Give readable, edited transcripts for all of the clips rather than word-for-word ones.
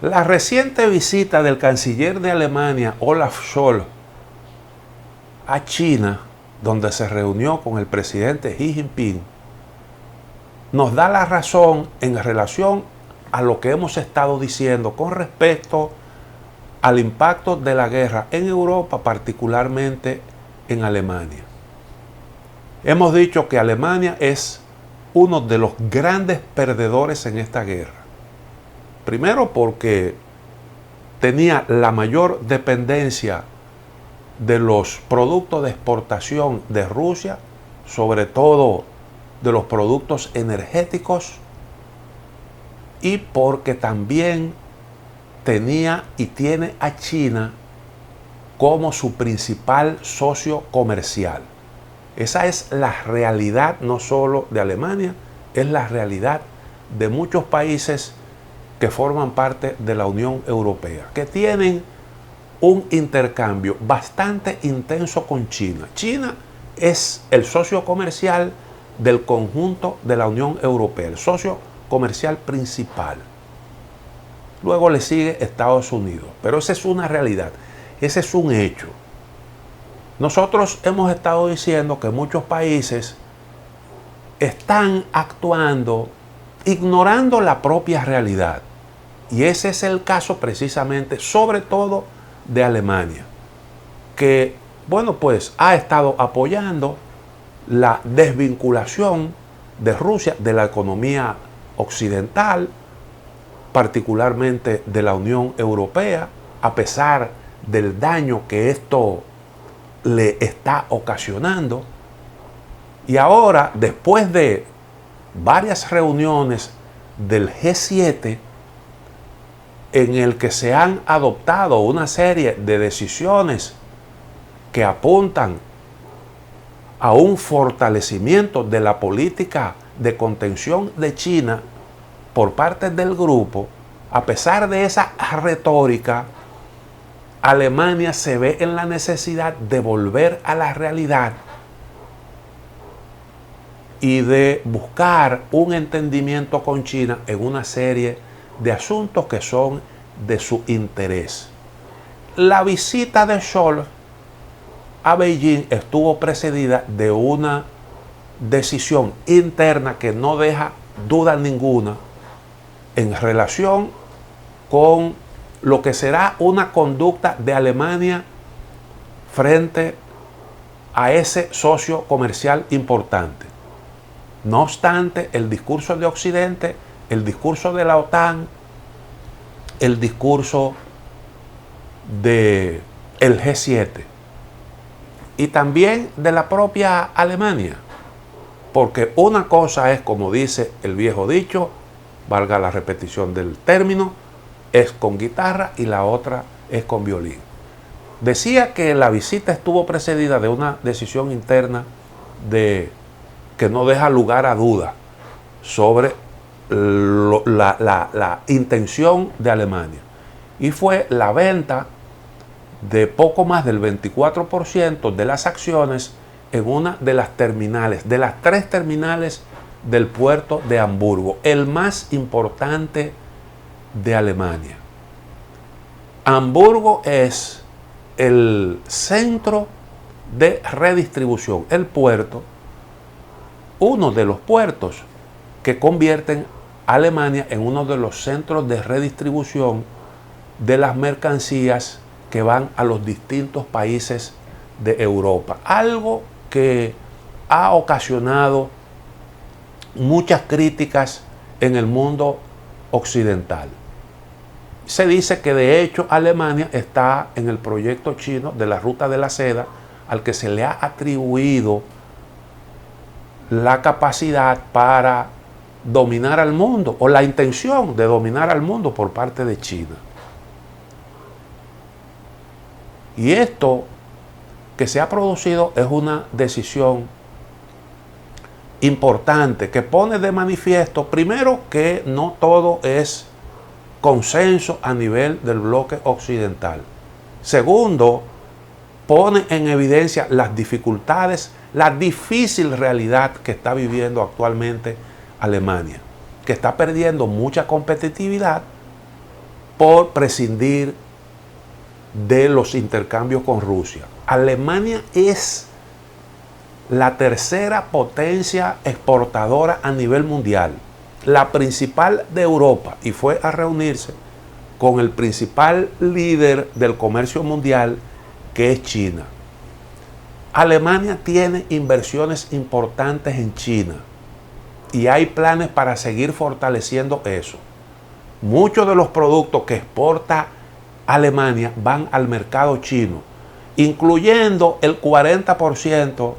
La reciente visita del canciller de Alemania, Olaf Scholz, a China, donde se reunió con el presidente Xi Jinping, nos da la razón en relación a lo que hemos estado diciendo con respecto al impacto de la guerra en Europa, particularmente en Alemania. Hemos dicho que Alemania es uno de los grandes perdedores en esta guerra. Primero porque tenía la mayor dependencia de los productos de exportación de Rusia, sobre todo de los productos energéticos, y porque también tenía y tiene a China como su principal socio comercial. Esa es la realidad no solo de Alemania, es la realidad de muchos países que forman parte de la Unión Europea, que tienen un intercambio bastante intenso con China. China es el socio comercial del conjunto de la Unión Europea, el socio comercial principal. Luego le sigue Estados Unidos, pero esa es una realidad, ese es un hecho. Nosotros hemos estado diciendo que muchos países están actuando ignorando la propia realidad. Y ese es el caso precisamente, sobre todo de Alemania, que, bueno, pues ha estado apoyando la desvinculación de Rusia de la economía occidental, particularmente de la Unión Europea, a pesar del daño que esto le está ocasionando. Y ahora, después de varias reuniones del G7, en el que se han adoptado una serie de decisiones que apuntan a un fortalecimiento de la política de contención de China por parte del grupo, a pesar de esa retórica, Alemania se ve en la necesidad de volver a la realidad y de buscar un entendimiento con China en una serie de asuntos que son de su interés. La visita de Scholz a Beijing estuvo precedida de una decisión interna que no deja duda ninguna en relación con lo que será una conducta de Alemania frente a ese socio comercial importante. No obstante, el discurso de Occidente, el discurso de la OTAN, el discurso del G7 y también de la propia Alemania, porque una cosa es, como dice el viejo dicho, valga la repetición del término, es con guitarra y la otra es con violín. Decía que la visita estuvo precedida de una decisión interna que no deja lugar a duda sobre la intención de Alemania. Y fue la venta de poco más del 24% de las acciones en una de las terminales, de las 3 terminales del puerto de Hamburgo, el más importante de Alemania. Hamburgo es el centro de redistribución, el puerto, uno de los puertos que convierten a Alemania en uno de los centros de redistribución de las mercancías que van a los distintos países de Europa. Algo que ha ocasionado muchas críticas en el mundo occidental. Se dice que de hecho Alemania está en el proyecto chino de la Ruta de la Seda, al que se le ha atribuido la capacidad para dominar al mundo, o la intención de dominar al mundo por parte de China. Y esto que se ha producido es una decisión importante que pone de manifiesto, primero, que no todo es consenso a nivel del bloque occidental. Segundo, pone en evidencia las dificultades, la difícil realidad que está viviendo actualmente Alemania, que está perdiendo mucha competitividad por prescindir de los intercambios con Rusia. Alemania es la tercera potencia exportadora a nivel mundial, la principal de Europa, y fue a reunirse con el principal líder del comercio mundial, que es China. Alemania tiene inversiones importantes en China y hay planes para seguir fortaleciendo eso. Muchos de los productos que exporta Alemania van al mercado chino, incluyendo el 40%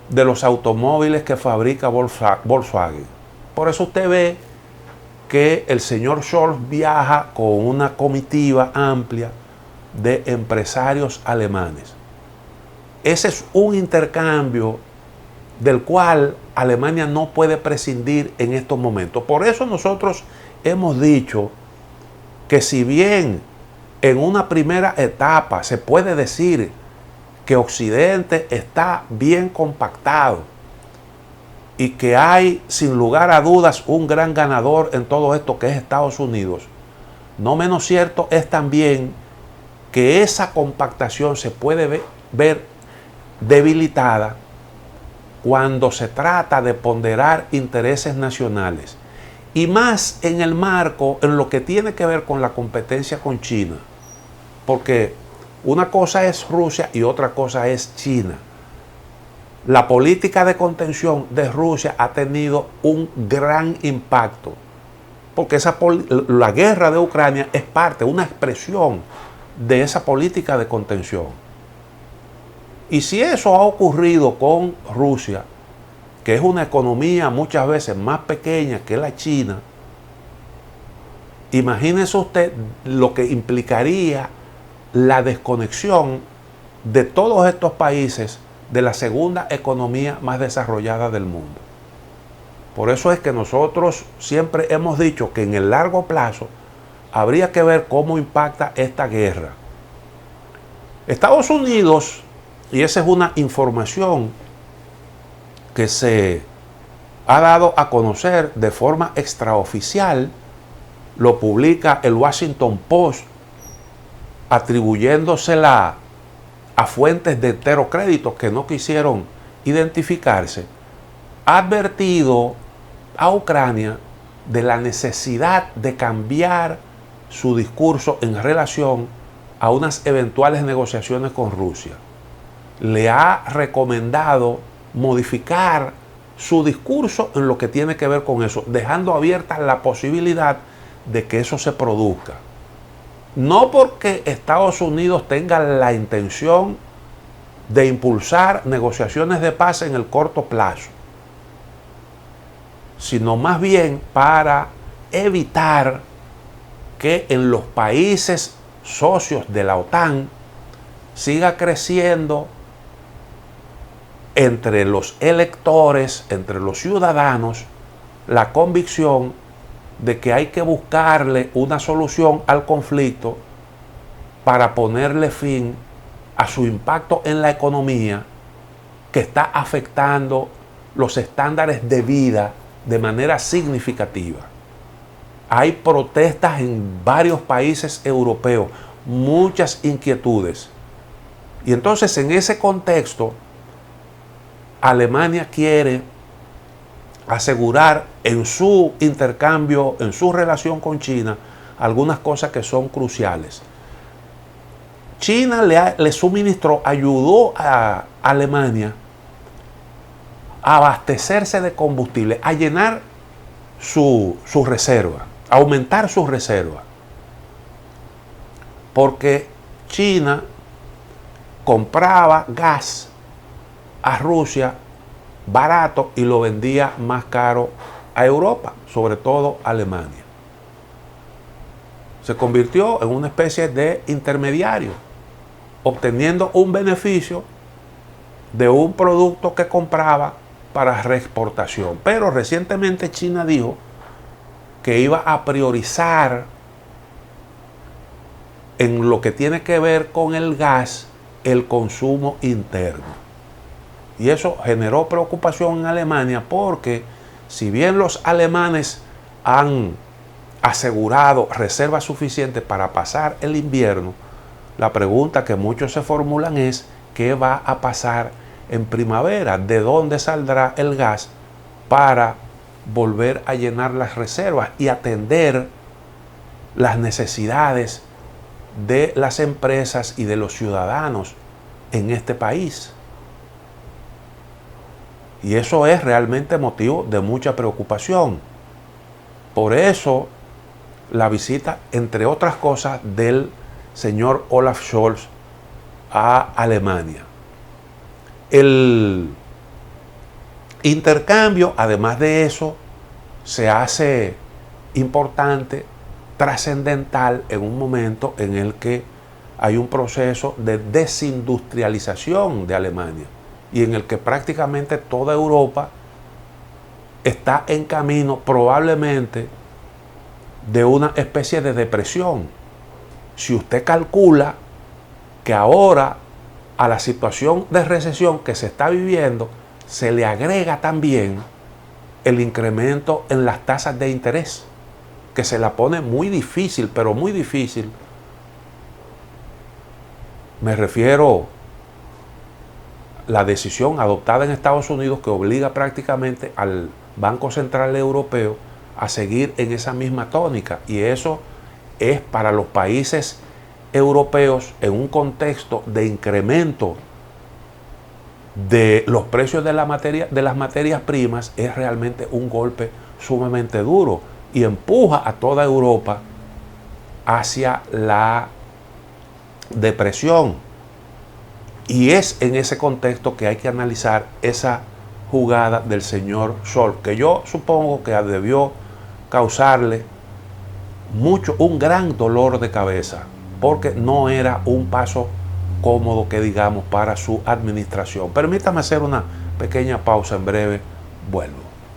de los automóviles que fabrica Volkswagen. Por eso usted ve que el señor Scholz viaja con una comitiva amplia de empresarios alemanes. Ese es un intercambio del cual Alemania no puede prescindir en estos momentos. Por eso nosotros hemos dicho que si bien en una primera etapa se puede decir que Occidente está bien compactado y que hay sin lugar a dudas un gran ganador en todo esto, que es Estados Unidos, no menos cierto es también que esa compactación se puede ver debilitada cuando se trata de ponderar intereses nacionales, y más en el marco, en lo que tiene que ver con la competencia con China, porque una cosa es Rusia y otra cosa es China. La política de contención de Rusia ha tenido un gran impacto, porque la guerra de Ucrania es parte, una expresión de esa política de contención. Y si eso ha ocurrido con Rusia, que es una economía muchas veces más pequeña que la China, imagínese usted lo que implicaría la desconexión de todos estos países de la segunda economía más desarrollada del mundo. Por eso es que nosotros siempre hemos dicho que en el largo plazo habría que ver cómo impacta esta guerra. Estados Unidos, y esa es una información que se ha dado a conocer de forma extraoficial, lo publica el Washington Post, atribuyéndosela a fuentes de enterocréditos que no quisieron identificarse, ha advertido a Ucrania de la necesidad de cambiar su discurso en relación a unas eventuales negociaciones con Rusia. Le ha recomendado modificar su discurso en lo que tiene que ver con eso, dejando abierta la posibilidad de que eso se produzca. No porque Estados Unidos tenga la intención de impulsar negociaciones de paz en el corto plazo, sino más bien para evitar que en los países socios de la OTAN siga creciendo entre los electores, entre los ciudadanos, la convicción de que hay que buscarle una solución al conflicto para ponerle fin a su impacto en la economía, que está afectando los estándares de vida de manera significativa. Hay protestas en varios países europeos, muchas inquietudes. Y entonces, en ese contexto, Alemania quiere asegurar en su intercambio, en su relación con China, algunas cosas que son cruciales. China le suministró, ayudó a Alemania a abastecerse de combustible, a llenar su reserva, a aumentar su reserva. Porque China compraba gas a Rusia barato y lo vendía más caro a Europa, sobre todo a Alemania. Se convirtió en una especie de intermediario, obteniendo un beneficio de un producto que compraba para reexportación. Pero recientemente China dijo que iba a priorizar en lo que tiene que ver con el gas el consumo interno. Y eso generó preocupación en Alemania, porque si bien los alemanes han asegurado reservas suficientes para pasar el invierno, la pregunta que muchos se formulan es: ¿qué va a pasar en primavera? ¿De dónde saldrá el gas para volver a llenar las reservas y atender las necesidades de las empresas y de los ciudadanos en este país? Y eso es realmente motivo de mucha preocupación. Por eso la visita, entre otras cosas, del señor Olaf Scholz a Alemania. El intercambio, además de eso, se hace importante, trascendental, en un momento en el que hay un proceso de desindustrialización de Alemania y en el que prácticamente toda Europa está en camino probablemente de una especie de depresión. Si usted calcula que ahora a la situación de recesión que se está viviendo se le agrega también el incremento en las tasas de interés, que se la pone muy difícil, pero muy difícil. Me refiero a la decisión adoptada en Estados Unidos que obliga prácticamente al Banco Central Europeo a seguir en esa misma tónica, y eso es para los países europeos, en un contexto de incremento de los precios de las materias primas, es realmente un golpe sumamente duro y empuja a toda Europa hacia la depresión. Y es en ese contexto que hay que analizar esa jugada del señor Scholz, que yo supongo que debió causarle un gran dolor de cabeza, porque no era un paso cómodo, que digamos, para su administración. Permítame hacer una pequeña pausa, en breve vuelvo.